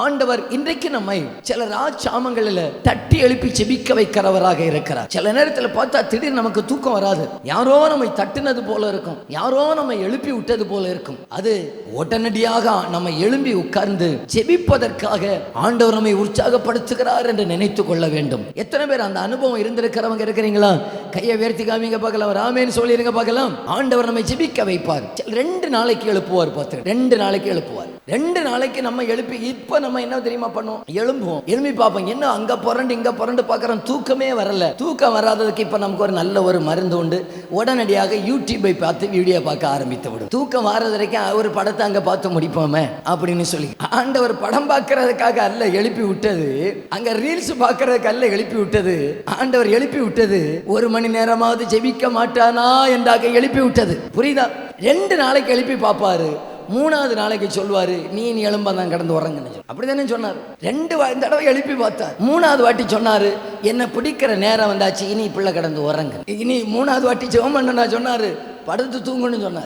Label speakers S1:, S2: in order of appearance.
S1: ஆண்டவர் இன்றைக்கு நம்மை சில ராஜாமங்களில் தட்டி எழுப்பி செபிக்க வைக்கிறவராக இருக்கிறார். சில நேரத்தில் பார்த்தா திடீர்னு நமக்கு தூக்கம் வராது. யாரோ நம்மை தட்டினது போல இருக்கும், யாரோ நம்மை எழுப்பி விட்டது போல இருக்கும். அது உடனடியாக நம்ம எழும்பி உட்கார்ந்து செபிப்பதற்காக ஆண்டவர் நம்மை உற்சாகப்படுத்துகிறார் என்று நினைத்துக் கொள்ள வேண்டும். எத்தனை பேர் அந்த அனுபவம் இருந்திருக்கிறவங்க இருக்கிறீங்களா? கையை உயர்த்தி காமிங்க பார்க்கலாம். ராமேன்னு சொல்லிருங்க பார்க்கலாம். ஆண்டவர் நம்மை ஜெபிக்க வைப்பார். 2 நாளைக்கு எழுப்புவார். 2 நாளைக்கு எழுப்புவார். 2 நாளைக்கு நம்ம எழுப்பி இப்ப நம்ம என்ன தெரியுமா பண்ணுவோம்? எழும்புவோம், எழுப்பி பார்ப்போம். என்ன அங்க புரண்டு இங்க புரண்டு பார்க்கறோம், தூக்கமே வரல. தூக்கம் வராததுக்கு இப்ப நமக்கு ஒரு நல்ல ஒரு மருந்து உண்டு. உடனடியாக யூடியூபை பார்த்து வீடியோ பார்க்க ஆரம்பித்து விடும். தூக்கம் வராத வரைக்கும் ஒரு படத்தை அங்க பார்த்து முடிப்போமே அப்படின்னு சொல்லி ஆண்டவர் படம் பார்க்கறதுக்காக அல்ல எழுப்பி விட்டது, அங்க ரீல்ஸ் பார்க்கறதுக்கு அல்ல எழுப்பி விட்டது. ஆண்டவர் எழுப்பி விட்டது 1 மணி நேரமாவது ஜெபிக்க மாட்டானா என்றாக எழுப்பி விட்டது. புரியுதா? 2 நாளைக்கு எழுப்பி பார்ப்பாரு. 3வது நாளைக்கு சொல்வாரு, நீ எழும்பாதான் கிடந்து உறங்குன்னு. அப்படிதானே சொன்னார். 2 தடவை எழுப்பி பார்த்தார். 3வது வாட்டி சொன்னாரு, என்ன பிடிக்கிற நேரம் வந்தாச்சு, இனி பிள்ளை கிடந்து உறங்கு. இனி 3வது வாட்டி ஜெபம் பண்ண சொன்னாரு, படுத்து தூங்குன்னு சொன்னார்.